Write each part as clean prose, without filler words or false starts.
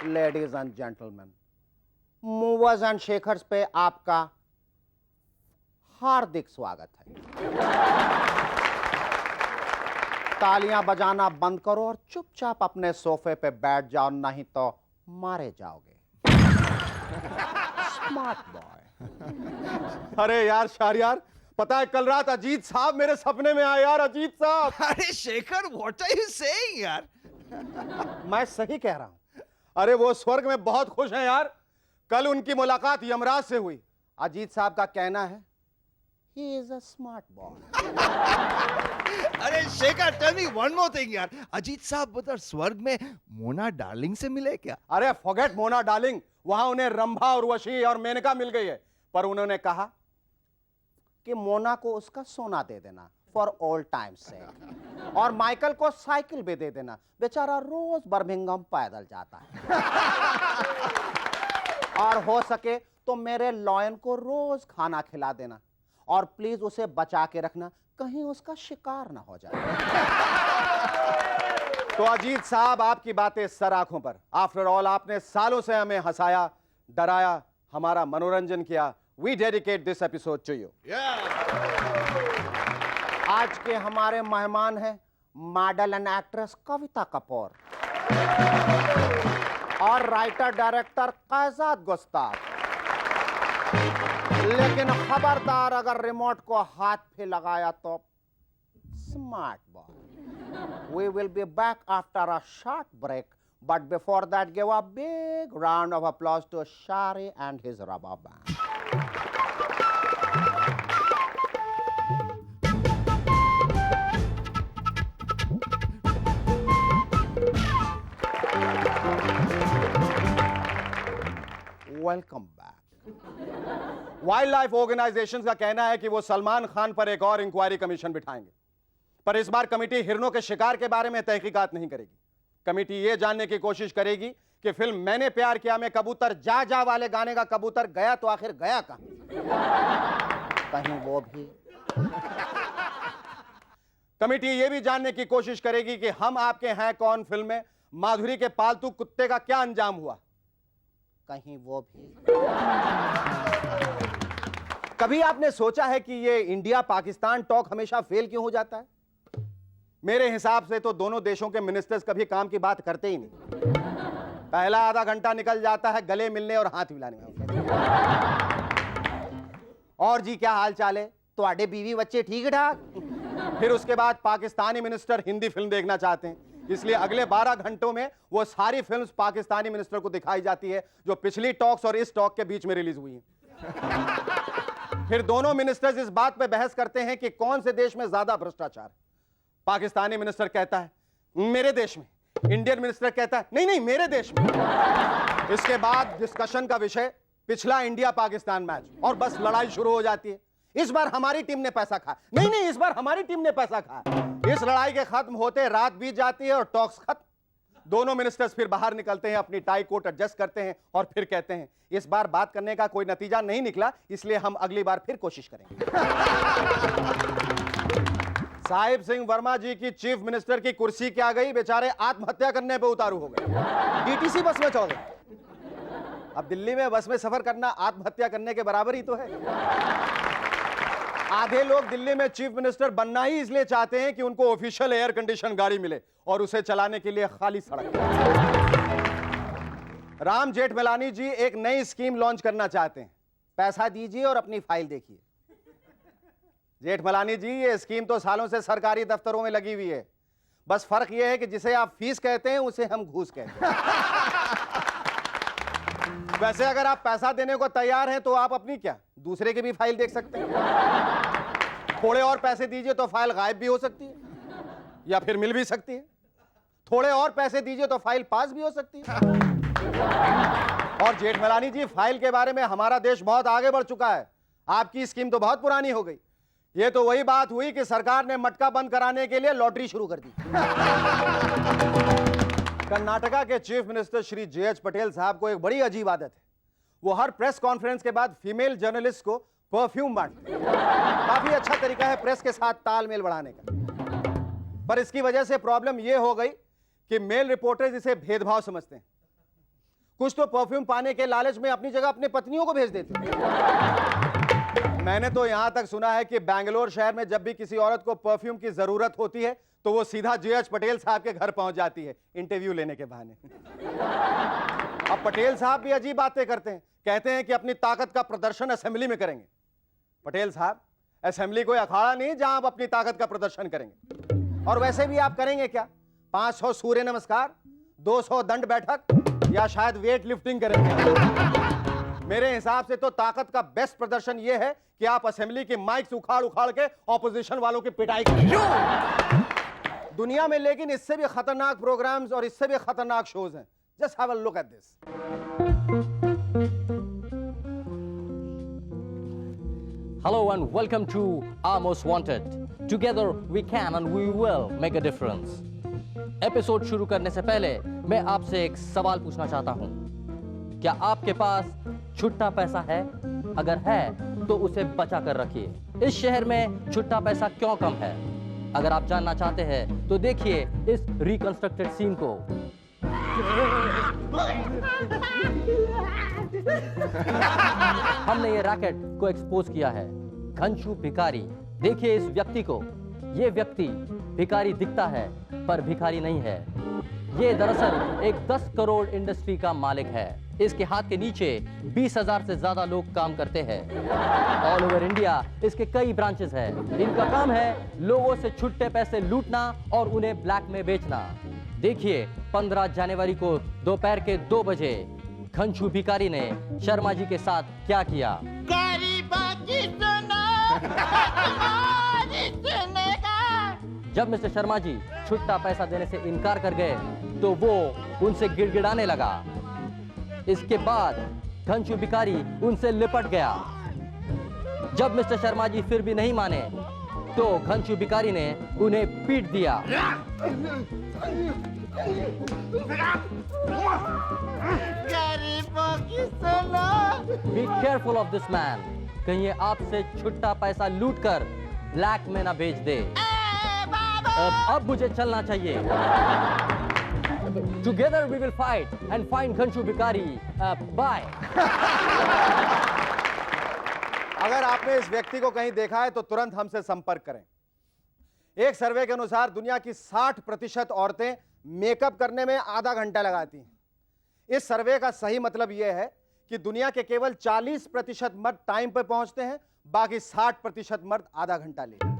Ladies and gentleman, movers and shakers पे आपका हार्दिक स्वागत है। तालियां बजाना बंद करो और चुपचाप अपने सोफे पे बैठ जाओ, नहीं तो मारे जाओगे। Smart boy. अरे यार शाहरियार, पता है कल रात अजीत साहब मेरे सपने में आए यार। अजीत साहब। अरे Shekhar, what are you saying यार? मैं सही कह रहा हूं। अरे वो स्वर्ग में बहुत खुश हैं यार। कल उनकी मुलाकात यमराज से हुई। अजीत साहब का कहना है he is a smart boy। अरे Shekhar, tell me one more thing यार। अजीत साहब उधर स्वर्ग में मोना डार्लिंग से मिले क्या? अरे फॉरगेट मोना डार्लिंग, वहां उन्हें रंभा और वशी और मेनका मिल गई है। पर उन्होंने कहा कि मोना को उसका सोना दे देना फॉर ओल्ड टाइम्स से, और माइकल को साइकिल भी दे देना, बेचारा रोज बर्मिंघम पैदल जाता है। और हो सके तो मेरे लॉयन को रोज खाना खिला देना, और प्लीज उसे बचा के रखना, कहीं उसका शिकार ना हो जाए। तो अजीत साहब, आपकी बातें सर आंखों पर। आफ्टर ऑल आपने सालों से हमें हंसाया, डराया, हमारा मनोरंजन किया। We dedicate this episode to you. आज के हमारे मेहमान हैं model and actress Kavita Kapoor और राइटर डायरेक्टर कायजात गुस्ताफ। लेकिन खबरदार, अगर रिमोट को हाथ पे लगाया तो smart boy. We will be back after a short break, but before that give a big round of applause to Shari and his rubber band. Welcome back. Wild life organisations का कहना है कि वो सलमान खान पर एक और इंक्वायरी कमीशन बिठाएंगे, पर इस बार कमेटी हिरणों के शिकार के बारे में तहकीकात नहीं करेगी। कमेटी ये जानने की कोशिश करेगी कि फिल्म मैंने प्यार किया में कबूतर जा जा वाले गाने का कबूतर गया तो आखिर गया कहां? कहीं वो भी। कमेटी ये भी जानने की कोशिश करेगी कि हम आपके हैं कौन फिल्म में माधुरी के पालतू कुत्ते का क्या अंजाम हुआ? कहीं वो भी। कभी आपने सोचा है कि ये इंडिया पाकिस्तान टॉक हमेशा फेल क्यों हो जाता है? मेरे हिसाब से तो दोनों देशों के मिनिस्टर्स कभी काम की बात करते ही नहीं। पहला आधा घंटा निकल जाता है गले मिलने और हाथ मिलाने में। और जी क्या हाल चाल है? ਤੁਹਾਡੇ बीवी बच्चे ठीक ठाक? फिर उसके बाद पाकिस्तानी मिनिस्टर हिंदी फिल्म देखना चाहते हैं, इसलिए अगले 12 घंटों में वो सारी फिल्म्स पाकिस्तानी मिनिस्टर को दिखाई जाती है जो पिछली टॉक्स और इस टॉक के बीच में रिलीज हुई हैं। फिर दोनों मिनिस्टर्स इस बात पे बहस करते हैं कि कौन से देश में ज्यादा भ्रष्टाचार। पाकिस्तानी मिनिस्टर कहता है मेरे देश में, इंडियन मिनिस्टर कहता है नहीं नहीं मेरे देश में। इसके बाद डिस्कशन का विषय पिछला इंडिया पाकिस्तान मैच, और बस लड़ाई शुरू हो जाती है। इस बार हमारी टीम ने पैसा खाया, नहीं नहीं इस बार हमारी टीम ने पैसा खाया। इस लड़ाई के खत्म होते रात बीत जाती है और टॉक्स खत्म। दोनों मिनिस्टर्स फिर बाहर निकलते हैं, अपनी टाई कोट एडजस्ट करते हैं और फिर कहते हैं इस बार बात करने का कोई नतीजा नहीं निकला, इसलिए हम अगली बार फिर कोशिश करेंगे। साहिब सिंह वर्मा जी की चीफ मिनिस्टर की कुर्सी क्या गई, बेचारे आत्महत्या करने पे उतारू हो गए। डीटीसी बस में चढ़ गए। अब दिल्ली में बस में सफर करना आत्महत्या करने के बराबर ही तो है। आधे लोग दिल्ली में चीफ मिनिस्टर बनना ही इसलिए चाहते हैं कि उनको ऑफिशियल एयर कंडीशन गाड़ी मिले और उसे चलाने के लिए खाली सड़क। राम जेठमलानी जी एक नई स्कीम लॉन्च करना चाहते हैं, पैसा दीजिए और अपनी फाइल देखिए। जेठमलानी जी, ये स्कीम तो सालों से सरकारी दफ्तरों में लगी हुई है, बस फर्क यह है कि जिसे आप फीस कहते हैं उसे हम घूस कहते हैं। वैसे अगर आप पैसा देने को तैयार हैं तो आप अपनी क्या दूसरे की भी फाइल देख सकते हैं। थोड़े और पैसे दीजिए तो फाइल गायब भी हो सकती है या फिर मिल भी सकती है। थोड़े और पैसे दीजिए तो फाइल पास भी हो सकती है। और जेठमलानी जी, फाइल के बारे में हमारा देश बहुत आगे बढ़ चुका है, आपकी स्कीम तो बहुत पुरानी हो गई। ये तो वही बात हुई कि सरकार ने मटका बंद कराने के लिए लॉटरी शुरू कर दी। कर्नाटका के chief minister Shri JH. Patel साहब को एक बड़ी अजीब आदत है। वो हर प्रेस कॉन्फ्रेंस के बाद फीमेल जर्नलिस्ट को परफ्यूम बांटते हैं। काफी अच्छा तरीका है प्रेस के साथ तालमेल बढ़ाने का, पर इसकी वजह से प्रॉब्लम यह हो गई कि मेल रिपोर्टर्स इसे भेदभाव समझते हैं। कुछ तो परफ्यूम पाने के लालच में अपनी जगह अपनी पत्नियों को भेज देते हैं। मैंने तो यहां तक सुना है कि बैंगलोर शहर में जब भी किसी औरत को परफ्यूम की जरूरत होती है तो वो सीधा जे.एच. पटेल साहब के घर पहुंच जाती है इंटरव्यू लेने के बहाने। अब पटेल साहब भी अजीब बातें करते हैं, कहते हैं कि अपनी ताकत का प्रदर्शन असेंबली में करेंगे। पटेल साहब, असेंबली कोई अखाड़ा नहीं जहां आप अपनी ताकत का प्रदर्शन करेंगे। और वैसे भी आप करेंगे क्या? 500 सूर्य नमस्कार, 200 दंड बैठक या शायद वेट लिफ्टिंग करेंगे? मेरे हिसाब से तो ताकत का बेस्ट प्रदर्शन यह है कि आप असेंबली के माइक से उखाड़ उखाड़ के ऑपोजिशन वालों की पिटाई करें। दुनिया में लेकिन इससे भी खतरनाक प्रोग्राम्स और इससे भी खतरनाक शोज हैं। Just have a look at this. Hello and welcome to Our Most Wanted. Together we can and we will make a difference. Episode शुरू करने से पहले मैं आपसे एक सवाल पूछना चाहता हूं। क्या आपके पास छुट्टा पैसा है? अगर है तो उसे बचा कर रखिए। इस शहर में छुट्टा पैसा क्यों कम है? अगर आप जानना चाहते हैं तो देखिए इस रिकंस्ट्रक्टेड सीन को। हमने ये रैकेट को एक्सपोज किया है। घनश्यू भिखारी, देखिए इस व्यक्ति को। ये व्यक्ति भिखारी दिखता है पर भिखारी नहीं है। ये दरअसल एक 10 करोड़ इंडस्ट्री का मालिक है। इसके हाथ के नीचे 20,000 से ज्यादा लोग काम करते हैं। ऑल ओवर इंडिया इसके कई ब्रांचेस हैं। इनका काम है लोगों से छुट्टे पैसे लूटना और उन्हें ब्लैक में बेचना। देखिए 15 जनवरी को दोपहर के 2 बजे घनश्यू भिखारी ने शर्मा जी के साथ क्या किया। जब मिस्टर शर्मा जी छुट्टा पैसा देने से इनकार कर गए तो वो उनसे गिड़गिड़ाने लगा। इसके बाद घनश्यू भिखारी उनसे लिपट गया। जब मिस्टर शर्मा जी फिर भी नहीं माने तो घनश्यू भिखारी ने उन्हें पीट दिया। Be careful of this man. कहीं ये आपसे छुट्टा पैसा लूटकर ब्लैक में ना बेच दे। अब मुझे चलना चाहिए। Together we will fight and find घनश्यू भिखारी. Bye. अगर आपने इस व्यक्ति को कहीं देखा है तो तुरंत हमसे संपर्क करें। एक सर्वे के अनुसार दुनिया की 60% औरतें मेकअप करने में आधा घंटा लगाती हैं। इस सर्वे का सही मतलब यह है कि दुनिया के केवल 40% मर्द टाइम पर पहुंचते हैं, बाकी 60% मर्द आधा घंटा लेते हैं।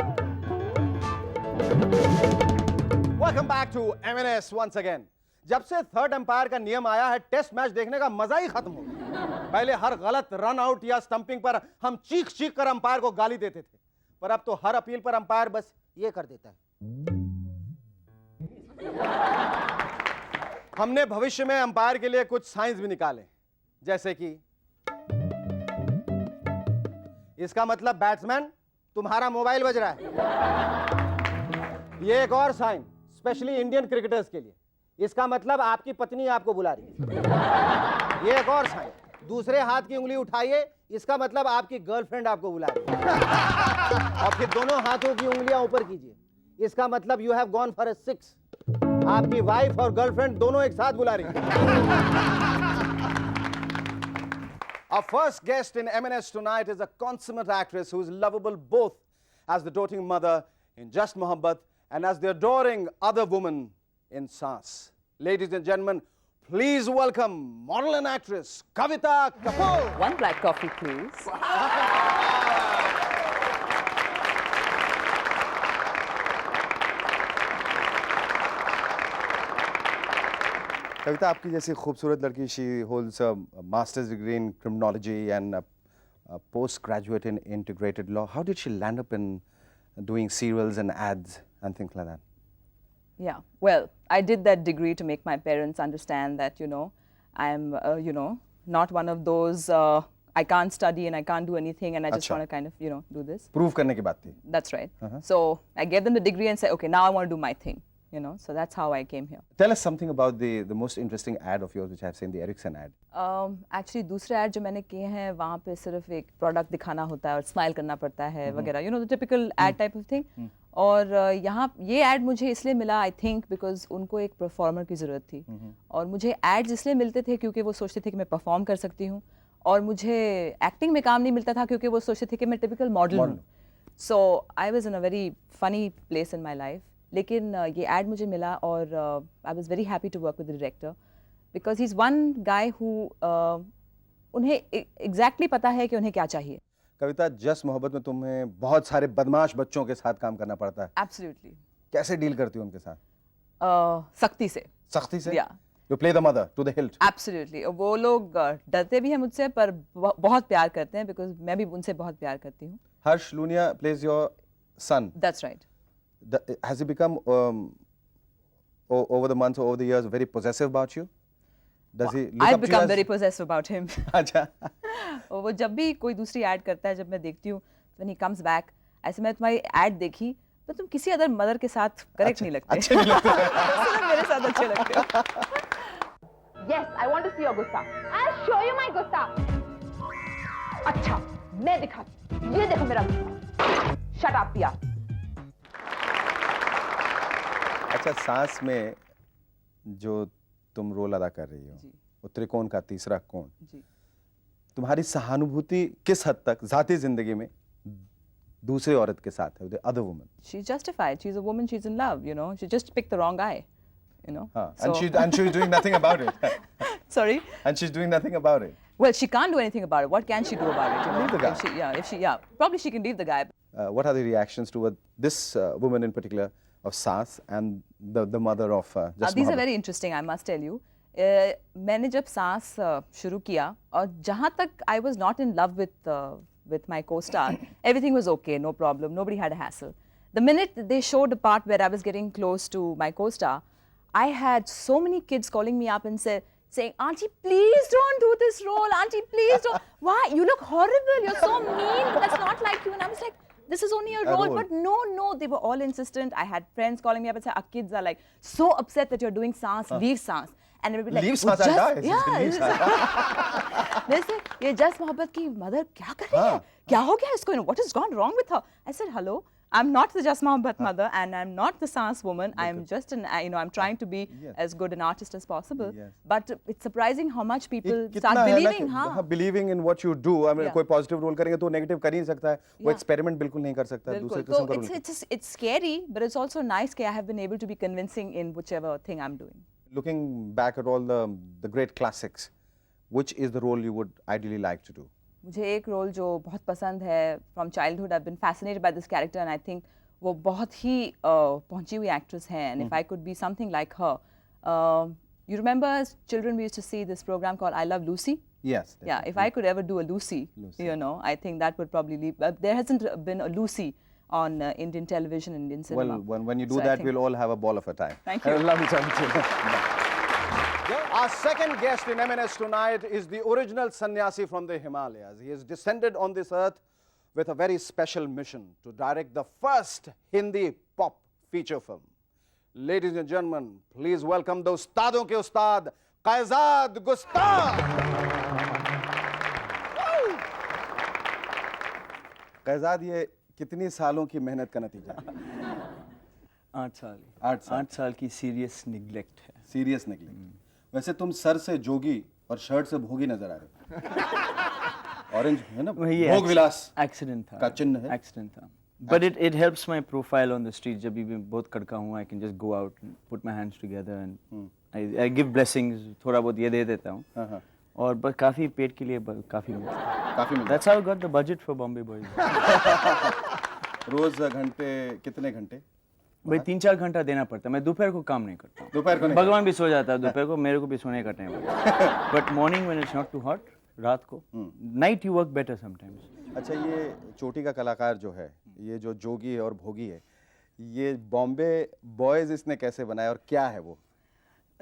Welcome back to M&S once again. जब से थर्ड अंपायर का नियम आया है, टेस्ट मैच देखने का मजा ही खत्म हो गया। पहले हर गलत रन आउट या स्टंपिंग पर हम चीख चीख कर अंपायर को गाली देते थे, पर अब तो हर अपील पर अंपायर बस ये कर देता है। हमने भविष्य में अंपायर के लिए कुछ साइंस भी निकाले, जैसे कि इसका मतलब बैट्समैन तुम्हारा मोबाइल बज रहा है। ये एक और साइन स्पेशली इंडियन क्रिकेटर्स के लिए, इसका मतलब आपकी पत्नी आपको बुला रही है। ये एक और साइन, दूसरे हाथ की उंगली उठाइए, इसका मतलब आपकी गर्लफ्रेंड आपको बुला रही है। और फिर दोनों हाथों की उंगलियां ऊपर कीजिए, इसका मतलब you have gone for a 6। आपकी वाइफ और गर्लफ्रेंड दोनों एक साथ बुला रही है। Our first guest in M&S tonight is a consummate actress who is lovable both as the doting mother in Just Mohabbat and as the adoring other woman in Saas. Ladies and gentlemen, please welcome model and actress Kavita Kapoor. One black coffee, please. कविता, आपकी जैसी खूबसूरत लड़की, she holds a masters degree in criminology and post graduate in integrated law. How did she land up in doing serials and ads and things like that? Yeah, well, I did that degree to make my parents understand that, I'm, not one of those, I can't study and I can't do anything and I just want to kind of, do this. Prove करने की बात थी. That's right. So I gave them the degree and said, okay, now I want to do my thing. you know. So that's how I came here. Tell us something about the most interesting ad of yours which I've seen, the Ericsson ad. Actually दूसरे add जो मैंने किए हैं वहाँ पे सिर्फ एक product दिखाना होता है और स्माइल करना पड़ता है वगैरह, you know the typical add type of thing. और यहाँ ये ऐड मुझे इसलिए मिला आई थिंक बिकॉज उनको एक परफॉर्मर की ज़रूरत थी. और मुझे एड्स इसलिए मिलते थे क्योंकि वो सोचते थे कि मैं परफॉर्म कर सकती हूँ, और मुझे एक्टिंग में काम नहीं मिलता था क्योंकि वो सोचते थे कि मैं टिपिकल मॉडल हूँ. So I was in a very funny place in my life. लेकिन ये ऐड मुझे मिला और I was very happy to work with the director because he is one guy who उन्हें एग्जैक्टली पता है कि उन्हें क्या चाहिए. कविता, जस्ट मोहब्बत में तुम्हें बहुत सारे बदमाश बच्चों के साथ काम करना पड़ता है. एब्सोल्युटली. कैसे डील करती हो उनके साथ? सख्ती से. सख्ती से? या You play the mother to the hilt. Absolutely. वो लोग डरते भी हैं मुझसे पर बहुत प्यार करते हैं बिकॉज मैं भी उनसे बहुत प्यार करती हूँ. Harsh Lunia plays your son. That's right. Has he become over the months, over the years, very possessive about you? Does he look I've up to you become as- very possessive about him. अच्छा. और वो जब भी कोई दूसरी add करता है, जब मैं देखती हूँ when he comes back, ऐसे मैं तुम्हारी ऐड देखी तो तुम किसी अदर मदर के साथ करेक्ट नहीं लगते. अच्छे नहीं लगते. सिर्फ मेरे साथ अच्छे लगते हो. Yes, I want to see your gusta. I'll show you my gusta. अच्छा, मैं दिखाती हूँ. ये देखो मेरा गुस्सा. Shut up, Pia. अच्छा, सांस में जो तुम रोल अदा कर रही हो, वो त्रिकोण का तीसरा कोण, जी. तुम्हारी सहानुभूति किस हद तक जाती जिंदगी में दूसरी औरत के साथ है, the other woman? She's justified. She's a woman. She's in love. You know, she just picked the wrong guy. You know. हाँ, So- and she's doing nothing about it. Sorry. And she's doing nothing about it. Well, she can't do anything about it. What can she do about it? You know? Leave the guy. If she, probably she can leave the guy. What are the reactions toward this woman in particular of Saas and the mother of Just These are Mohabbat? very interesting, I must tell you. मैंने जब सांस शुरू किया और जहाँ तक I was not in love with my co-star, everything was okay, no problem, nobody had a hassle. The minute they showed the part where I was getting close to my co-star, I had so many kids calling me up and saying, Auntie, please don't do this role. Auntie, please don't. Why? You look horrible. You're so mean. That's not like you. And I was like, this is only a role. role. But no, they were all insistent. I had friends calling me up and saying, our kids are like so upset that you're doing Saans, leave Saans. And everybody like, Leave "Oh, Saans and die." Yeah. Leave Saans. They say, ये just मोहब्बत की mother क्या कर रही है? क्या हो गया इसको? What has gone wrong with her? I said, hello, I'm not the Just Mohabbat mother and I'm not the Saans woman. I'm just I'm trying to be as good an artist as possible. Yes. But it's surprising how much people कितना start है ना believing. कि- हाँ. हाँ, believing in what you do. I mean, Yeah. कोई positive role करेंगे तो negative कर ही नहीं सकता है. वो Yeah. एक्सपेरिमेंट बिल्कुल नहीं कर सकता है. दूसरे बिल्कुल. किस्म So का role. it's scary, but it's also nice that I have been able to be convincing in whichever thing I'm doing. Looking back at all the great classics, which is the role you would ideally like to do? मुझे एक role जो बहुत पसंद है from childhood. I been fascinated by this character and I think वो बहुत ही पहुंची हुई एक्ट्रेस है. And if I could be something like her. You remember as children we used to see this program called I Love Lucy? Yes. Yeah, if I could ever do a Lucy, you know, I think that would probably leave. There hasn't been a Lucy on Indian television and Indian cinema. Well, when you do So I that, think- we'll all have a ball of a time. Thank you. I love you, Chanti. Our second guest in M&S tonight is the original sannyasi from the Himalayas. He has descended on this earth with a very special mission to direct the first Hindi pop feature film. Ladies and gentlemen, please welcome the Ustadon ke Ustad, Qaizad Gustaf. Kaizad, ये कितनी सालों की मेहनत का नतीजा है? 8 साल 8 साल। 8 साल की सीरियस निग्लेक्ट है. सीरियस निकली. वैसे तुम सर से जोगी और शर्ट से भोगी नजर आ रहे हो. ऑरेंज है ना, वही भोग विलास एक्सीडेंट था. का चिन्ह है. एक्सीडेंट था. But it helps my profile on the street. जब भी मैं बहुत कड़का हूँ, I can just go out and put my hands together and I give blessings. थोड़ा बहुत ये दे देता हूँ. हाँ. और बस काफी पेट के लिए काफी मिलता है. काफी मिलता That's how I got the budget for Bombay Boys. है. रोज घंटे, कितने घंटे? भाई 3-4 घंटा देना पड़ता है. मैं दोपहर को काम नहीं करता हूँ. दोपहर को नहीं. भगवान भी सो जाता है दोपहर को, मेरे को भी सोने का टाइम है. But morning when it's not too hot, रात को, night you work better sometimes. अच्छा, ये चोटी का कलाकार जो है, ये जो जोगी और भोगी है, ये बॉम्बे बॉयज इसने कैसे बनाया और क्या है वो?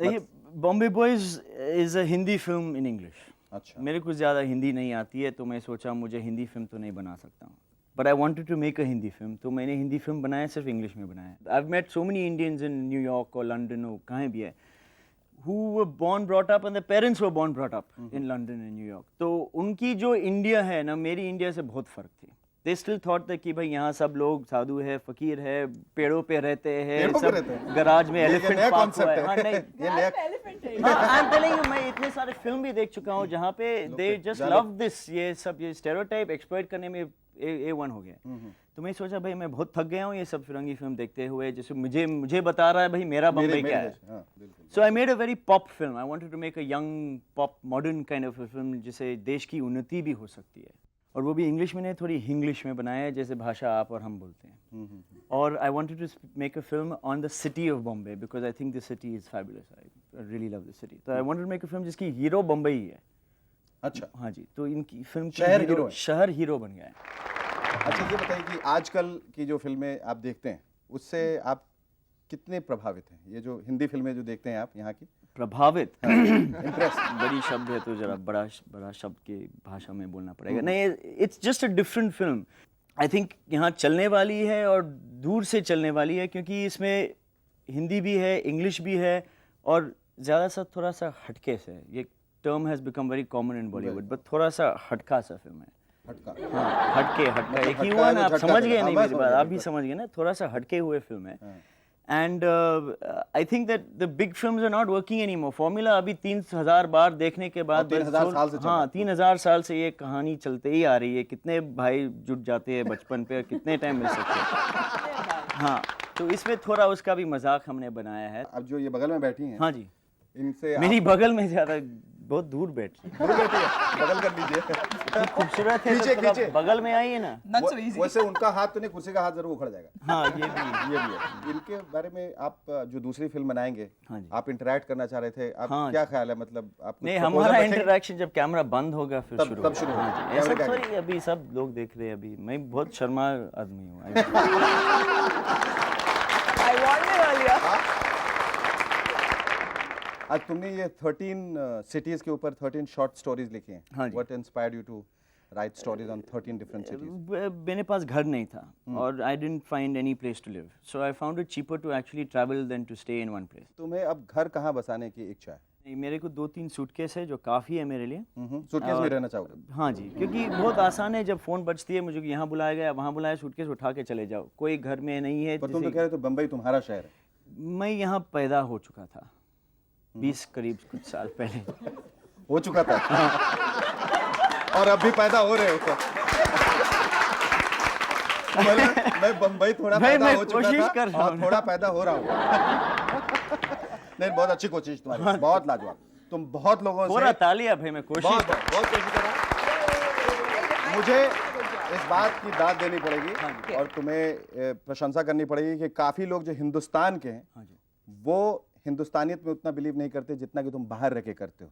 ये Bombay boys is a Hindi film in English. अच्छा. मेरे को ज़्यादा हिंदी नहीं आती है तो मैं सोचा मुझे हिंदी फिल्म तो नहीं बना सकता हूँ. but I wanted to make a Hindi film. तो मैंने हिंदी फिल्म बनाया, सिर्फ इंग्लिश में बनाया. I've met so many Indians in New York or London or कहीं भी है, who were born brought up and their parents were born brought up in London and New York. तो उनकी जो इंडिया है ना, मेरी इंडिया से बहुत फर्क थी. They still thought that कि भाई यहाँ सब लोग साधु है, फकीर है, पेड़ों पे रहते हैं, सब गराज में एलिफेंट पार्क हुआ है. हाँ नहीं, ये नया I'm telling you, मैं इतने सारे फिल्म भी देख चुका हूँ जहाँ पे they just love this, ये सब ये स्टेरियोटाइप एक्सप्लॉइट करने में A1 हो गया. तो मैं सोचा भाई मैं बहुत थक गया हूँ ये सब फिरंगी फिल्म देखते हुए, जैसे मुझे बता रहा है भाई मेरा बम्बई क्या है. So I made a very pop film. I wanted to make a young pop modern kind of a film जिसे देश की उन्नति भी हो सकती है, और वो भी इंग्लिश में नहीं, थोड़ी इंग्लिश में बनाया है जैसे भाषा आप और हम बोलते हैं. और I wanted to make a film on the city of Bombay because I think the city is fabulous. I really love the city. तो I wanted to make a film जिसकी हीरो बम्बई ही है. अच्छा. हाँ जी, तो इनकी फिल्म शहर हीरो बन गया है. अच्छा, ये बताइए कि आजकल की जो फिल्में आप देखते हैं उससे आप कितने प्रभावित हैं? ये जो हिंदी फिल्में जो देखते हैं आप यहाँ की, प्रभावित इम्प्रेस बड़ी शब्द है तो जरा बड़ा शब्द की भाषा में बोलना पड़ेगा. नहीं, it's just a different film. I think यहाँ चलने वाली है और दूर से चलने वाली है, क्योंकि इसमें हिंदी भी है, इंग्लिश भी है, और ज़्यादा सा थोड़ा सा हटके से. ये term has become very common in Bollywood, but थोड़ा सा हटका सा फिल्म है. हटका. हाँ, हटका मतलब एक ही हटका हुआ है ना, तो आप झटका समझ देगा. गए नहीं हाँ, मेरी मैं बात, समझ आप भी गया. समझ गए ना, थोड़ा सा हटके हुए फिल्म है. And I think that the big films are not working anymore. Formula अभी 3000 बार देखने के बाद, 3000 साल से चल रहा है. हाँ 3000 साल से ये कहानी चलते ही आ रही है. कितने भाई जुट जाते हैं बचपन पे, कितने टाइम मिल सकते हैं. हाँ, तो इसमें थोड़ा उसका भी मजाक हमने बनाया है. अब जो ये बगल में बैठी हैं, हाँ जी, इनसे मेरी बगल में ज्यादा बहुत दूर बैठी. बगल कर लीजिए. खूबसूरत है, खींचे, तो थोड़ा खींचे. बगल में आइए ना. वैसे उनका हाथ तो नहीं, कुर्सी का हाथ जरूर उखड़ जाएगा. हाँ ये भी. ये भी है. इनके बारे में आप जो दूसरी फिल्म बनाएंगे, हाँ जी. आप इंटरेक्ट करना चाह रहे थे, आप हाँ क्या ख्याल है? मतलब आप नहीं, हमारा इंटरेक्शन जब कैमरा बंद होगा फिर शुरू. तब शुरू. हाँ जी, ऐसा थोड़ी अभी सब लोग देख रहे हैं. अभी मैं बहुत शर्मा आदमी हूँ. I warned you earlier. आज तुमने ये 13 सिटीज के ऊपर 13 शॉर्ट स्टोरीज लिखी हैं. हाँ जी. What inspired you to write stories on 13 different cities? मेरे पास घर नहीं था और I didn't find any place to live. So I found it cheaper to actually travel than to stay in one place. तुम्हें अब घर कहाँ बसाने की इच्छा है? नहीं, मेरे को 2-3 सूटकेस है जो काफ़ी है मेरे लिए. सूटकेस में रहना चाहोगे? हाँ जी, क्योंकि बहुत आसान है. जब फ़ोन बजती है, मुझे यहाँ बुलाया गया, वहाँ बुलाया, सूटकेस उठा के चले जाओ. कोई घर में नहीं है. पर तुम तो कह रहे हो बम्बई तुम्हारा शहर है. मैं यहाँ पैदा हो चुका था 20 करीब कुछ साल पहले. हो चुका था. और अब भी पैदा हो रहे हो तो. मैं बम्बई थोड़ा पैदा हो चुका था और थोड़ा पैदा हो रहा हूँ. नहीं, बहुत अच्छी कोशिश तुम्हारी. बहुत लाजवाब. तुम बहुत लोगों से पूरा तालियां भाई. मैं कोशिश बहुत कोशिश कर रहा हूं. मुझे इस बात की दाद देनी पड़ेगी और तुम्हें प्रशंसा करनी पड़ेगी कि काफी लोग जो हिंदुस्तान के हैं वो हिंदुस्तानियत में उतना बिलीव नहीं करते जितना कि तुम बाहर रह के करते हो.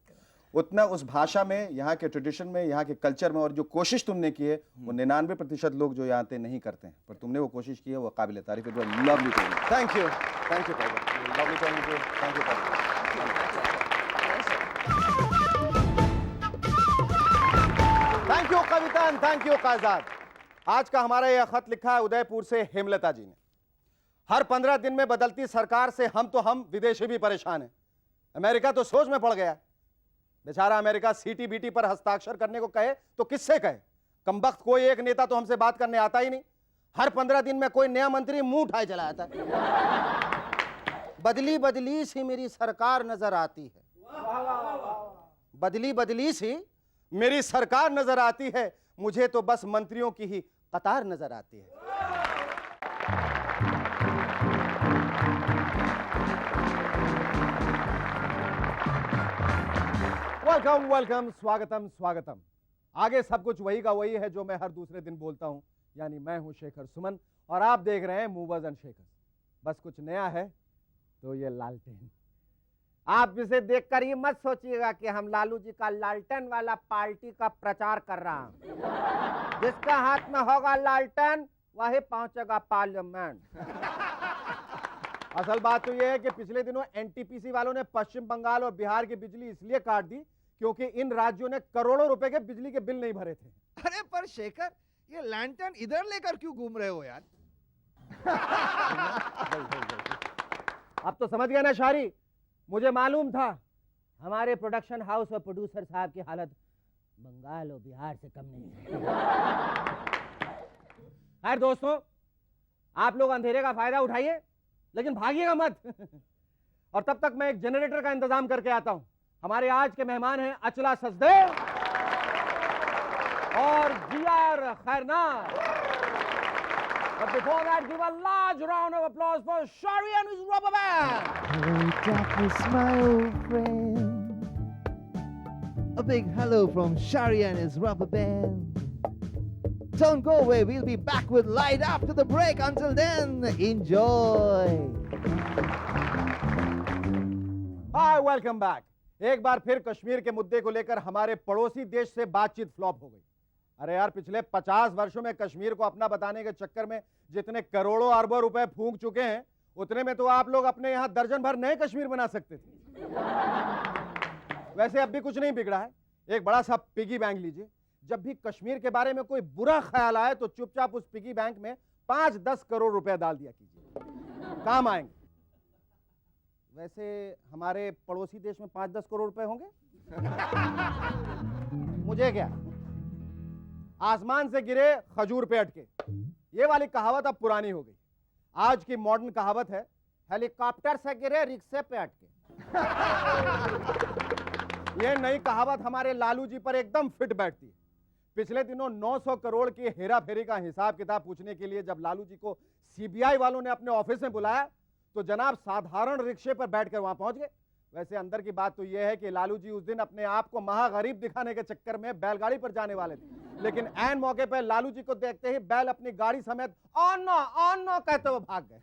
उतना उस भाषा में, यहाँ के ट्रेडिशन में, यहाँ के कल्चर में, और जो कोशिश तुमने की है वो 99% लोग जो यहाँ आते नहीं करते हैं. पर तुमने वो कोशिश की है, वो काबिल तारीफ है. Lovely to you. Thank you. Thank you. Lovely to you. Thank you. Thank you कवितान. थैंक यू काजाद. आज का हमारा यह खत लिखा है उदयपुर से हेमलता जी ने. हर 15 दिन में बदलती सरकार से हम विदेशी भी परेशान हैं. अमेरिका तो सोच में पड़ गया. बेचारा अमेरिका सीटी-बीटी पर हस्ताक्षर करने को कहे तो किससे कहे? कमबख्त कोई एक नेता तो हमसे बात करने आता ही नहीं. हर 15 दिन में कोई नया मंत्री मुंह उठाए चला आता है. बदली बदली सी मेरी सरकार नजर आती है. बदली बदली सी मेरी सरकार नजर आती है. मुझे तो बस मंत्रियों की ही कतार नजर आती है. Welcome welcome. स्वागतम स्वागतम. आगे सब कुछ वही का वही है जो मैं हर दूसरे दिन बोलता हूं. यानी मैं हूं शेखर सुमन और आप देख रहे हैं मूवर्स एंड शेखर्स. बस कुछ नया है तो ये लालटेन. आप इसे देखकर ये मत सोचिएगा कि हम लालू जी का लालटेन वाला पार्टी का प्रचार कर रहा हूं. जिसका हाथ में होगा लालटेन वही पहुंचेगा पार्लियामेंट. असल बात तो यह है कि पिछले दिनों एनटीपीसी वालों ने पश्चिम बंगाल और बिहार की बिजली इसलिए काट दी क्योंकि इन राज्यों ने करोड़ों रुपए के बिजली के बिल नहीं भरे थे. अरे पर शेखर, ये लैंटर्न इधर लेकर क्यों घूम रहे हो यार? अब तो समझ गए ना शारी, मुझे मालूम था हमारे प्रोडक्शन हाउस और प्रोड्यूसर साहब की हालत बंगाल और बिहार से कम नहीं है। खैर दोस्तों, आप लोग अंधेरे का फायदा उठाइए, लेकिन भागिएगा मत। और तब तक मैं एक जनरेटर का इंतजाम करके आता हूं। हमारे आज के मेहमान हैं अचला सचदेव और G R Khairnar. But before that, give a large round of applause for Shari and his rubber band. Hello, darkness, my old friend. A big hello from Shari and his rubber band. Don't go away, we'll be back with Light after the break. Until then, enjoy. Hi, welcome back. एक बार फिर कश्मीर के मुद्दे को लेकर हमारे पड़ोसी देश से बातचीत फ्लॉप हो गई। अरे यार, पिछले 50 वर्षों में कश्मीर को अपना बताने के चक्कर में जितने करोड़ों अरबों रुपए फूंक चुके हैं, उतने में तो आप लोग अपने यहां दर्जन भर नए कश्मीर बना सकते थे। वैसे अब भी कुछ नहीं बिगड़ा है। एक बड़ा सा पिगी बैंक लीजिए। जब भी कश्मीर के बारे में कोई बुरा ख्याल आए तो चुपचाप उस पिगी बैंक में 5-10 करोड़ रुपए डाल दिया कीजिए, काम आएंगे। वैसे हमारे पड़ोसी देश में 5-10 करोड़ रुपए होंगे? मुझे क्या, आसमान से गिरे खजूर पे अटके, ये वाली कहावत अब पुरानी हो गई। आज की मॉडर्न कहावत है हेलीकॉप्टर से गिरे रिक्शे पे अटके। ये नई कहावत हमारे लालू जी पर एकदम फिट बैठती है। पिछले दिनों 900 करोड़ की हेरा फेरी का हिसाब किताब पूछने के लिए जब लालू जी को सीबीआई वालों ने अपने ऑफिस में बुलाया तो जनाब साधारण रिक्शे पर बैठकर वहां पहुंच गए। वैसे अंदर की बात तो यह है कि लालू जी उस दिन अपने आप को महागरीब दिखाने के चक्कर में बैलगाड़ी पर जाने वाले थे, लेकिन ऐन मौके पर लालू जी को देखते ही बैल अपनी गाड़ी समेत ऑन नो कहते हुए भाग गए।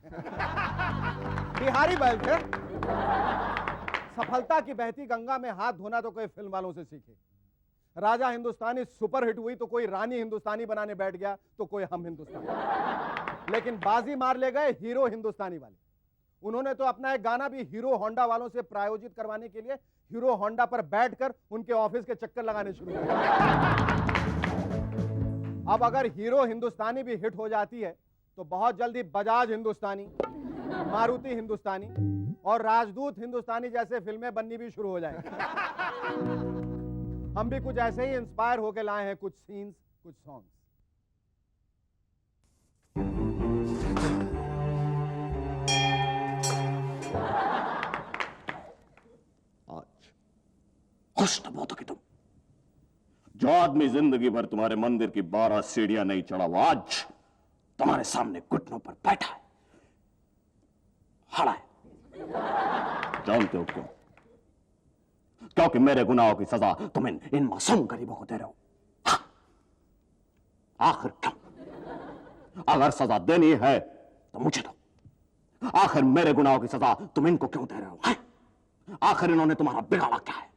बिहारी बैल थे। सफलता की बहती गंगा में हाथ धोना तो कोई फिल्म वालों से सीखे। राजा हिंदुस्तानी सुपरहिट हुई तो कोई रानी हिंदुस्तानी बनाने बैठ गया तो कोई हम हिंदुस्तानी, लेकिन बाजी मार ले गए हीरो हिंदुस्तानी वाले। उन्होंने तो अपना एक गाना भी हीरो होंडा वालों से प्रायोजित करवाने के लिए हीरो होंडा पर बैठकर उनके ऑफिस के चक्कर लगाने शुरू कर दिए। अब अगर हीरो हिंदुस्तानी भी हिट हो जाती है तो बहुत जल्दी बजाज हिंदुस्तानी, मारुति हिंदुस्तानी और राजदूत हिंदुस्तानी जैसे फिल्में बननी भी शुरू हो जाएंगी। हम भी कुछ ऐसे ही इंस्पायर होकर लाए हैं, कुछ सीन्स, कुछ सॉन्ग्स। खुशनबो तो कि तुम जो आदमी जिंदगी भर तुम्हारे मंदिर की 12 सीढ़ियां नहीं चढ़ा, वो आज तुम्हारे सामने घुटनों पर बैठा है, खड़ा है। जानते हो क्यों? क्योंकि मेरे गुनाहों की सजा तुम इन मासूम गरीबों को दे रहे हो। हाँ। आखिर क्यों? अगर सजा देनी है तो मुझे दो। आखिर मेरे गुनाहों की सजा तुम इनको क्यों दे रहे हो? है? आखिर इन्होंने तुम्हारा बिगाड़ा क्या है?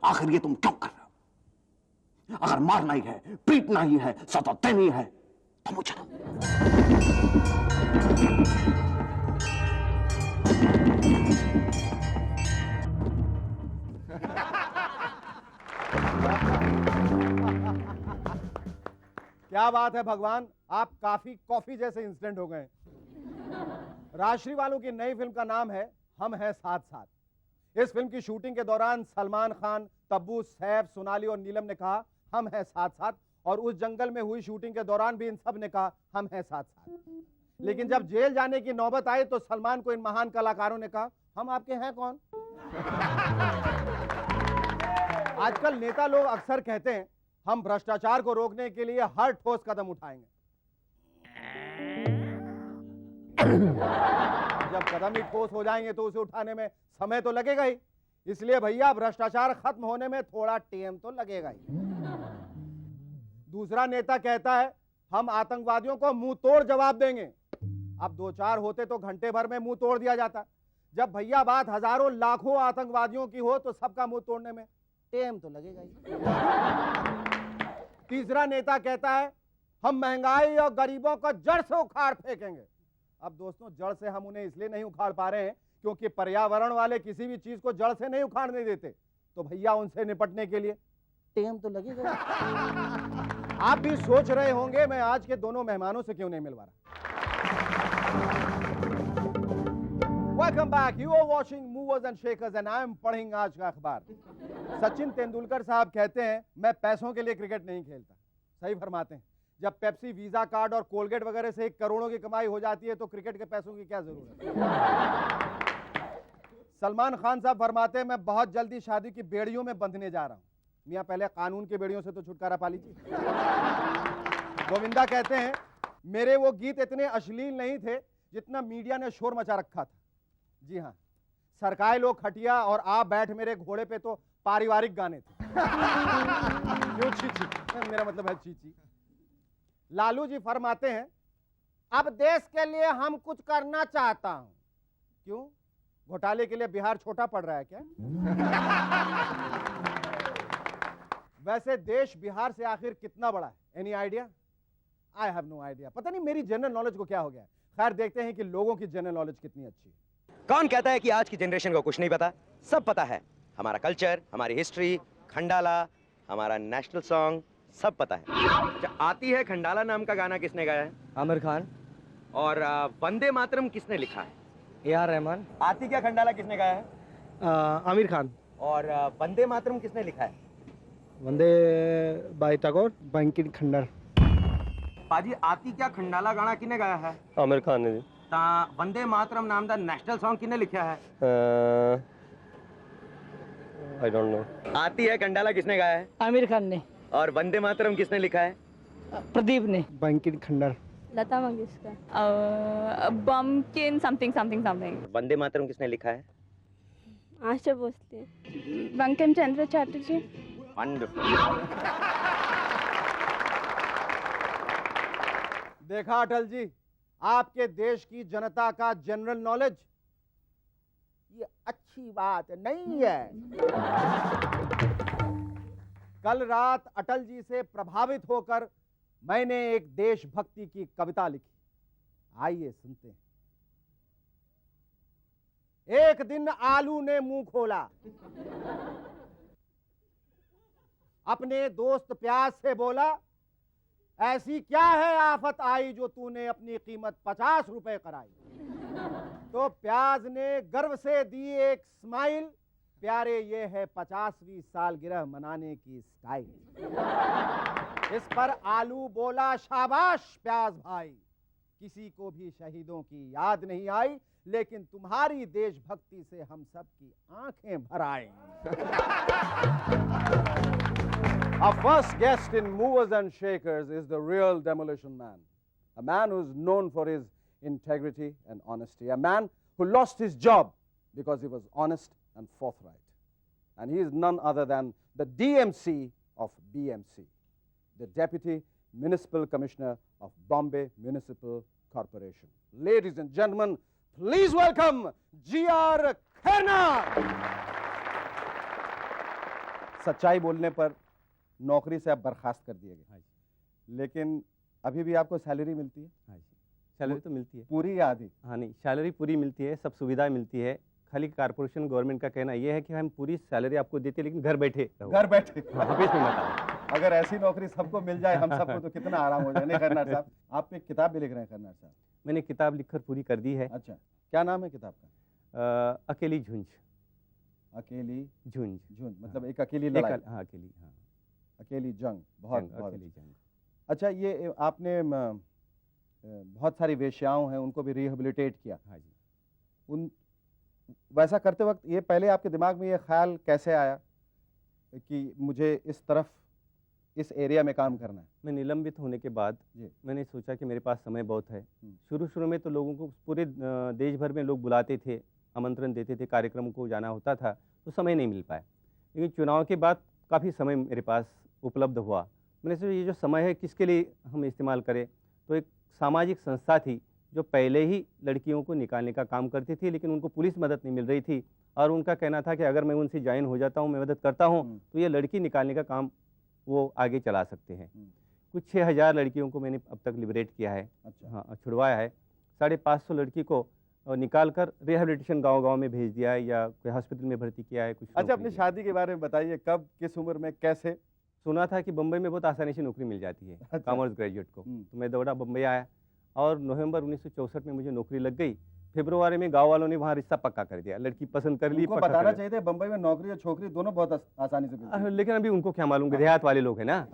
आखिर ये तुम क्यों कर रहे हो? अगर मारना ही है, पीटना ही है, सजा देनी है तो मुझे दो। क्या बात है भगवान, आप काफी कॉफी जैसे इंस्टेंट हो गए। राजश्री वालों की नई फिल्म का नाम है हम हैं साथ साथ। इस फिल्म की शूटिंग के दौरान सलमान खान, तब्बू, सैफ, सोनाली और नीलम ने कहा हम हैं साथ साथ, और उस जंगल में हुई शूटिंग के दौरान भी इन सब ने कहा हम हैं साथ साथ। लेकिन जब जेल जाने की नौबत आई तो सलमान को इन महान कलाकारों ने कहा हम आपके हैं कौन? आजकल नेता लोग अक्सर कहते हैं हम भ्रष्टाचार को रोकने के लिए हर ठोस कदम उठाएंगे। जब कदम ही ठोस हो जाएंगे तो उसे उठाने में समय तो लगेगा ही। इसलिए भैया भ्रष्टाचार खत्म होने में थोड़ा टाइम तो लगेगा ही। दूसरा नेता कहता है हम आतंकवादियों को मुंह तोड़ जवाब देंगे। अब 2-4 होते तो घंटे भर में मुंह तोड़ दिया जाता। जब भैया बात हजारों लाखों आतंकवादियों की हो तो सबका मुंह तोड़ने में टाइम तो लगेगा ही। तीसरा नेता कहता है हम महंगाई और गरीबों को जड़ से उखाड़ फेंकेंगे। अब दोस्तों, जड़ से हम उन्हें इसलिए नहीं उखाड़ पा रहे हैं क्योंकि पर्यावरण वाले किसी भी चीज को जड़ से नहीं उखाड़ने देते। तो भैया उनसे निपटने के लिए टाइम तो लगेगा। आप भी सोच रहे होंगे मैं आज के दोनों मेहमानों से क्यों नहीं मिलवा रहा। Welcome back, you are watching movers and shakers and I am पढ़िंग आज का अखबार। सचिन तेंदुलकर साहब कहते हैं मैं पैसों के लिए क्रिकेट नहीं खेलता। सही फरमाते हैं। जब पेप्सी, वीजा कार्ड और कोलगेट वगैरह से करोड़ों की कमाई हो जाती है तो क्रिकेट के पैसों की क्या जरूरत है। सलमान खान साहब फरमाते हैं मैं बहुत जल्दी शादी की बेड़ियों में बंधने जा रहा हूं। मियां पहले कानून की बेड़ियों से तो छुटकारा पा लीजिए। गोविंदा कहते हैं मेरे वो गीत इतने अश्लील नहीं थे जितना मीडिया ने शोर मचा रखा था। जी हाँ, सरकाए लोग खटिया और आप बैठ मेरे घोड़े पे तो पारिवारिक गाने थे। क्यों चीची, मेरा मतलब है चीची। लालू जी फरमाते हैं अब देश के लिए हम कुछ करना चाहता हूं। क्यों? घोटाले के लिए बिहार छोटा पड़ रहा है क्या? वैसे देश बिहार से आखिर कितना बड़ा है? Any idea? I have no idea. पता नहीं मेरी जनरल नॉलेज को क्या हो गया। खैर देखते हैं कि लोगों की जनरल नॉलेज कितनी अच्छी है। कौन कहता है कि आज की जनरेशन को कुछ नहीं पता? सब पता है। हमारा कल्चर, हमारी हिस्ट्री, खंडाला, हमारा नेशनल सॉन्ग, सब पता है। अच्छा, आती है खंडाला नाम का गाना किसने गाया है? आमिर खान। और वंदे मातरम किसने लिखा है? ए.आर. रहमान। आती क्या खंडाला किसने गाया है? आमिर खान। और वंदे मातरम किसने लिखा है? वंदे बाई टैगोर, बंकिम खंडर। पाजी, आती क्या खंडाला गाना किसने गाया है? आमिर खान ने। ता वंदे मातरम नाम दा नेशनल सॉन्ग किसने लिखा है? I don't know. आती है खंडाला किसने गाया है? आमिर खान ने। और वंदे मातरम किसने लिखा है? प्रदीप ने। बंकिम खंडर। Lata Mangeshkar. Bankim something something something. Vande Mataram किसने लिखा है? आशा भोसले। बंकिम चंद्र चटर्जी। वंडरफुल। देखा अटल जी, आपके देश की जनता का जनरल नॉलेज ये अच्छी बात नहीं है। कल रात अटल जी से प्रभावित होकर मैंने एक देशभक्ति की कविता लिखी। आइए सुनते हैं। एक दिन आलू ने मुंह खोला, अपने दोस्त प्याज से बोला ऐसी क्या है आफत आई जो तूने अपनी कीमत 50 रुपए कराई। तो प्याज ने गर्व से दी एक स्माइल, प्यारे ये है 50वीं सालगिरह मनाने की स्टाइल। इस पर आलू बोला शाबाश प्याज भाई, किसी को भी शहीदों की याद नहीं आई, लेकिन तुम्हारी देशभक्ति से हम सब की आंखें भर आई। Our first guest in Movers and Shakers is the real demolition man, a man who's known for his integrity and honesty, a man who lost his job because he was honest and forthright. And he is none other than the DMC of BMC, the Deputy Municipal Commissioner of Bombay Municipal Corporation. Ladies and gentlemen, please welcome G.R. Khanna. सच्चाई बोलने पर नौकरी से आप बर्खास्त कर दिए गए, लेकिन अभी भी आपको सैलरी मिलती है? हाँ जी, सैलरी तो मिलती है। पूरी या आधी? हाँ नहीं, सैलरी पूरी मिलती है, सब सुविधाएं मिलती है। खाली कारपोरेशन गवर्नमेंट का कहना यह है कि हम पूरी सैलरी आपको देते हैं, लेकिन घर बैठे रहो। घर बैठे? हाँ, ऑफिस में मत आओ। अगर ऐसी नौकरी सबको मिल जाए, हम सबको, तो कितना आराम हो जाए। नहीं खन्ना साहब, आप एक किताब भी लिख रहे हैं खन्ना साहब? मैंने किताब लिखकर पूरी कर दी है। अच्छा, क्या नाम है किताब का? अकेली झुंझ। अकेली झुंझ। झुंझ मतलब एक अकेली लड़ाई? हाँ, अकेली, हाँ, अकेली जंग। बहुत अकेली जंग। अच्छा, ये आपने बहुत सारी वेश्याओं हैं, उनको भी रिहेबिलिटेट किया। हाँ जी। उन वैसा करते वक्त ये पहले आपके दिमाग में ये ख्याल कैसे आया कि मुझे इस तरफ, इस एरिया में काम करना है? मैं निलंबित होने के बाद मैंने सोचा कि मेरे पास समय बहुत है। शुरू में तो लोगों को पूरे देश भर में लोग बुलाते थे, आमंत्रण देते थे, कार्यक्रम को जाना होता था, तो समय नहीं मिल पाया। लेकिन चुनाव के बाद काफ़ी समय मेरे पास उपलब्ध हुआ। मैंने सोचा ये जो समय है किसके लिए हम इस्तेमाल करें। तो एक सामाजिक संस्था थी जो पहले ही लड़कियों को निकालने का काम करती थी, लेकिन उनको पुलिस मदद नहीं मिल रही थी, और उनका कहना था कि अगर मैं उनसे ज्वाइन हो जाता हूँ, मैं मदद करता हूँ, तो ये लड़की निकालने का काम वो आगे चला सकते हैं। कुछ 6000 लड़कियों को मैंने अब तक लिबरेट किया है। अच्छा। हाँ, छुड़वाया है। 550 लड़की को निकाल कर रिहेबिलिटेशन गांव-गांव में भेज दिया है, या कोई हॉस्पिटल में भर्ती किया है। कुछ अच्छा, अपनी शादी के बारे में बताइए, कब, किस उम्र में, कैसे सुना था कि बम्बई में बहुत आसानी से नौकरी मिल जाती है अच्छा। कॉमर्स ग्रेजुएट को। तो मैं दौड़ा बम्बई आया और नवंबर 1964 में मुझे नौकरी लग गई। फरवरी में गांव वालों ने वहाँ रिश्ता पक्का कर दिया, लड़की पसंद कर ली, उनको पक्का बताना कर चाहिए था बम्बई में नौकरी और छोकरी दोनों बहुत आसानी से मिलती लिया। है। लेकिन अभी उनको क्या मालूम, देहात वाले लोग हैं ना।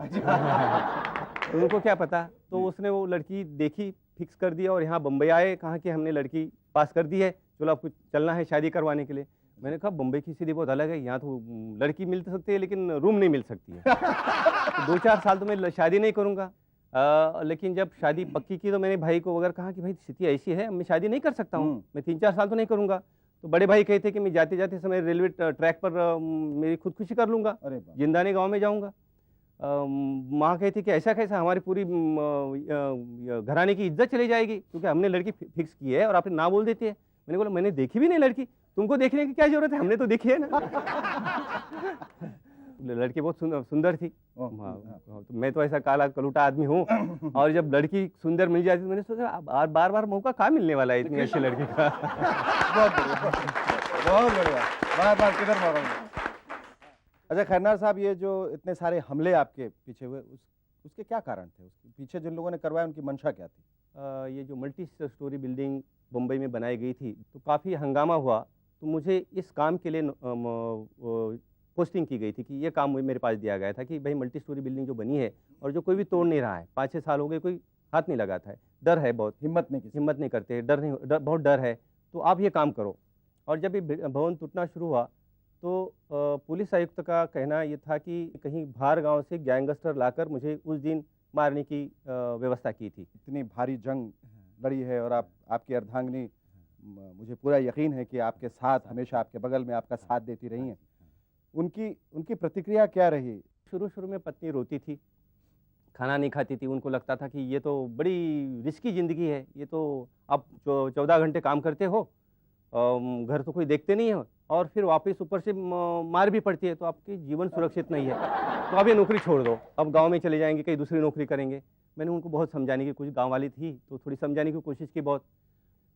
उनको क्या पता। तो उसने वो लड़की देखी, फिक्स कर दिया और यहाँ बम्बई आए, कहा कि हमने लड़की पास कर दी है, चलो आपको चलना है शादी करवाने के लिए। मैंने कहा बम्बई की स्थिति बहुत अलग है, यहाँ तो लड़की मिल सकती है लेकिन रूम नहीं मिल सकती है। तो 2-4 साल तो मैं शादी नहीं करूँगा। लेकिन जब शादी पक्की की तो मैंने भाई को अगर कहा कि भाई स्थिति ऐसी है, मैं शादी नहीं कर सकता हूँ, मैं 3-4 साल तो नहीं करूँगा। तो बड़े भाई कहते कि मैं जाते जाते समय रेलवे ट्रैक पर मेरी खुदकुशी कर लूँगा, अरे बाप। जिंदानी गाँव में जाऊँगा। माँ कहती कि ऐसा कैसा, हमारी पूरी घराने की इज्जत चली जाएगी क्योंकि हमने लड़की फिक्स की है और आपने ना बोल देती है। मैंने बोला मैंने देखी भी नहीं लड़की, तुमको देखने की क्या जरूरत है, हमने तो देखी है ना। लड़की बहुत सुंदर थी। तो मैं तो ऐसा काला कलूटा आदमी हूँ और जब लड़की सुंदर मिल जाती तो मैंने सोचा बार बार मौका कहाँ मिलने वाला है इतनी अच्छी लड़की का। बहुत बढ़िया, बहुत बढ़िया, बार किधर मौका मिला। अच्छा खन्नार साहब, ये जो इतने सारे हमले आपके पीछे हुए, उसके क्या कारण थे? उसके पीछे जिन लोगों ने करवाया उनकी मंशा क्या थी? ये जो मल्टी स्टोरी बिल्डिंग मुंबई में बनाई गई थी तो काफ़ी हंगामा हुआ। तो मुझे इस काम के लिए पोस्टिंग की गई थी कि ये काम मेरे पास दिया गया था कि भाई मल्टी स्टोरी बिल्डिंग जो बनी है और जो कोई भी तोड़ नहीं रहा है, 5-6 साल हो गए कोई हाथ नहीं लगाता है, डर है बहुत, हिम्मत नहीं करते, बहुत डर है, तो आप ये काम करो। और जब ये भवन टूटना शुरू हुआ तो पुलिस आयुक्त का कहना ये था कि कहीं बाहर गांव से गैंगस्टर लाकर मुझे उस दिन मारने की व्यवस्था की थी। इतनी भारी जंग लड़ी है और आपकी अर्धांगिनी, मुझे पूरा यकीन है कि आपके साथ, हमेशा आपके बगल में आपका साथ देती रही हैं। उनकी प्रतिक्रिया क्या रही? शुरू में पत्नी रोती थी, खाना नहीं खाती थी, उनको लगता था कि ये तो बड़ी रिस्की ज़िंदगी है, ये तो आप 14 घंटे काम करते हो, घर तो कोई देखते नहीं है और फिर वापस ऊपर से मार भी पड़ती है, तो आपकी जीवन सुरक्षित नहीं है, तो अब ये नौकरी छोड़ दो, अब गांव में चले जाएंगे, कहीं दूसरी नौकरी करेंगे। मैंने उनको बहुत समझाने की कोशिश, गाँव वाली थी तो थोड़ी समझाने की कोशिश की बहुत।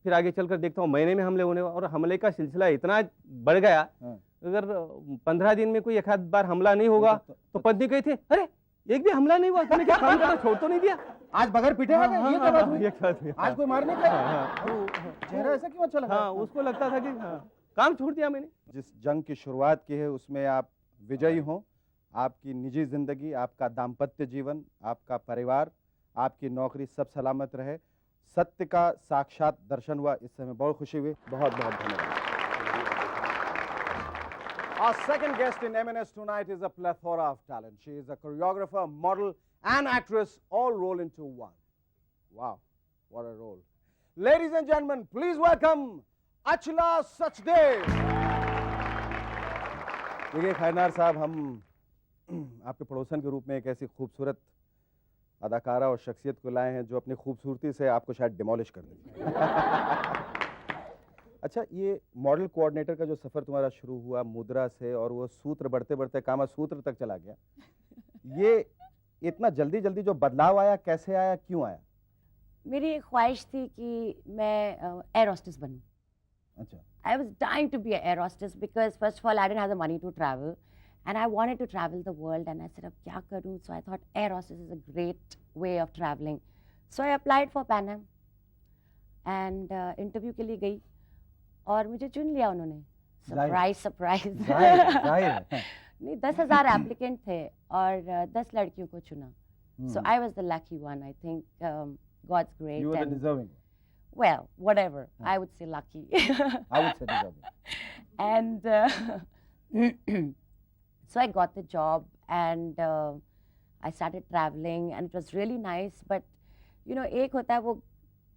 फिर आगे चलकर देखता हूँ महीने में हमले होने, और हमले का सिलसिला इतना बढ़ गया, अगर 15 दिन में कोई एक आध बार हमला नहीं होगा तो पत्नी कही थी अरे एक भी हमला नहीं हुआ, तुमने क्या काम करना छोड़ तो नहीं दिया, आज बगैर पीटे आ गए, ये क्या बात हुई? आज कोई मारने का चेहरा ऐसा क्यों अच्छा लगा? हाँ, उसको लगता था कि काम छोड़ दिया मैंने। जिस जंग की शुरुआत की है उसमें आप विजयी हों, आपकी निजी जिंदगी, आपका दाम्पत्य जीवन, आपका परिवार, आपकी नौकरी सब सलामत रहे, सत्य का साक्षात दर्शन हुआ, इससे हमें बहुत खुशी हुई। बहुत बहुत धन्यवाद। Our second guest in M&S tonight is a plethora of talent. She is a choreographer, model, and actress, all rolled into one. Wow, what a role! Ladies and gentlemen, please welcome Achla Sachdev. देखिए खैनार साहब, हम आपके पड़ोसन के रूप में एक ऐसी खूबसूरत अदाकारा और शख्सियत को लाए हैं जो अपनी खूबसूरती से आपको शायद डिमोलिश कर देगी। अच्छा, ये मॉडल कोऑर्डिनेटर का जो सफ़र तुम्हारा शुरू हुआ मुद्रा से और वो सूत्र बढ़ते बढ़ते कामा सूत्र तक चला गया, ये इतना जल्दी जल्दी जो बदलाव आया, कैसे आया, क्यों आया? मेरी एक ख्वाहिश थी कि मैं एयर होस्टेस बनूं। अच्छा। I was dying to be an air hostess because first of all I didn't have the money to travel and I wanted to travel the world and I said अब क्या करूं, so I thought air hostess is a great way of traveling, so I applied for Pan Am and interview के लिए गई और मुझे चुन लिया उन्होंने। सरप्राइज नहीं, 10,000 एप्लीकेंट थे और 10 लड़कियों को चुना, so I was the lucky one. I think God's great. You were the deserving. Well, whatever. I would say lucky. I would say deserving. And so I got the job and I started traveling and it was really nice. But you know, एक होता है वो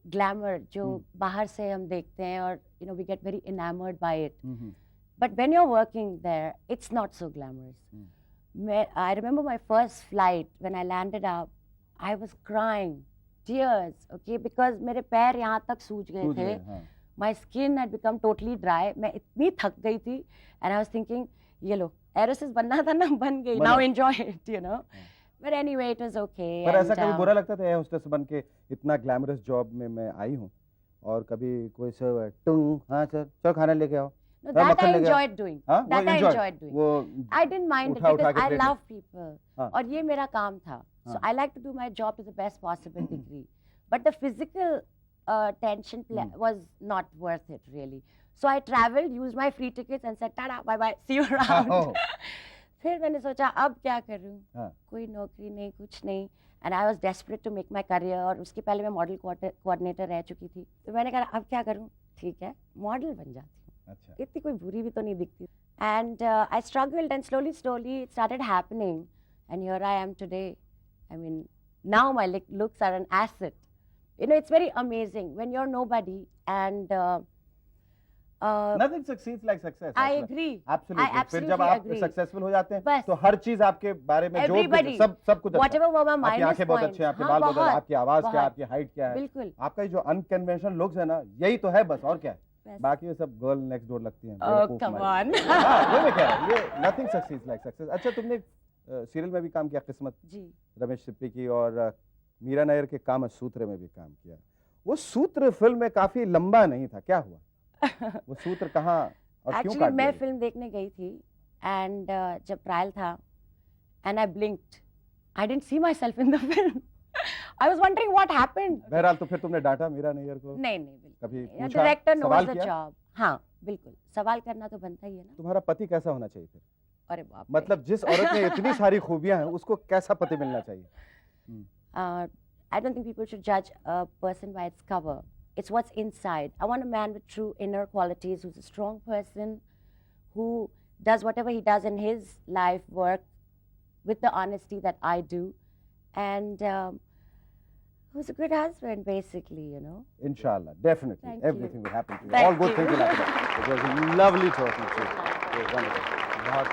glamour जो बाहर से हम देखते हैं और you know we get very enamored by it. But when you're working there, it's not so glamorous. I remember my first flight when I landed up, I was crying. Tears, okay, because मेरे पैर यहाँ तक सूज गए थे, my skin had become totally dry, मैं इतनी थक गई थी, and I was thinking, ये लो, air hostess बनना था ना, बन गई, now enjoy it, you know. But anyway, it was okay. पर ऐसा कभी बुरा लगता था एयर होस्टेस बन के इतना ग्लैमरस जॉब में मैं आई हूँ और कभी कोई सर टुंग हाँ सर चलो खाना लेके आओ? No, हाँ, that मक्खन I ले गया। enjoyed doing. हाँ, वो That I enjoy, enjoyed doing. वो I didn't mind it उठा उठा because के I plate love में। people. हाँ। और ये मेरा काम था. So हाँ। I like to do my job to the best possible degree. But the physical tension was not worth it really. So I traveled, used my free tickets and said, "Tada, bye bye, see you around." Oh. फिर मैंने सोचा अब क्या करूँ? हाँ। कोई नौकरी नहीं, कुछ नहीं. And I was desperate to make my career. और उसके पहले मैं मॉडल कोऑर्डिनेटर रह चुकी थी. तो मैंने कहा अब क्या करूँ? ठीक है, मॉडल बन जाती हूँ. अच्छा। इतनी कोई बुरी भी तो नहीं दिखती. And I struggled and slowly it started happening. And here I am today. I mean, now my looks are an asset. You know, it's very amazing when you're nobody and Nothing succeeds like success. I agree. Absolutely. I फिर जब absolutely आप agree. Successful हो जाते हैं बस. तो हर चीज आपके बारे में जो Everybody, सब कुछ अच्छा है। whatever were my आपकी minus आंखें बहुत points. अच्छे हैं, आपके हाँ, बाल बहुत, बहुत, आपकी आवाज क्या है, बहुत. आपकी हाइट क्या है, बिल्कुल. आपका ये जो अनकन्वेंशनल लुक्स है ना, यही तो है बस, और क्या है? बस. बाकी ये सब गर्ल नेक्स्ट डोर लगती हैं। Oh, बेवकूफ come हमारी। on. हाँ, वो मैं कह रहा हूँ, ये नथिंग सक्सीड्स लाइक सक्सेस। अच्छा, तुमने सीरियल में भी काम किया, किस्मत, जी. रमेश सिप्पी की, और मीरा नायर के कामा सूत्र में भी काम किया। वो सूत्र फिल्म में काफी लंबा नहीं था, क्या हुआ? वो सूत्र कहाँ और क्यों Actually, काट मैं दिया? फिल्म देखने गई थी and जब ट्रायल था and I blinked. I didn't see myself in the film. I was wondering what happened. बहरहाल तो फिर तुमने डांटा मीरा नायर को? नहीं बिल्कुल. कभी नहीं. पूछा, Director सवाल knows the किया? job. हाँ, बिल्कुल. सवाल करना तो बनता ही है ना. तुम्हारा पति कैसा होना चाहिए फिर? अरे बाप रे. मतलब जिस औरत में इतनी सारी खूबियां हैं, उसको कैसा पति मिलना चाहिए? I don't think people should judge a person by its cover. It's what's inside. I want a man with true inner qualities, who's a strong person, who does whatever he does in his life work with the honesty that I do, and who's a good husband, basically, you know. Inshallah, definitely, Thank you. everything will happen to you. Thank All good you. things will happen. It was lovely talking to you. It was wonderful. बहुत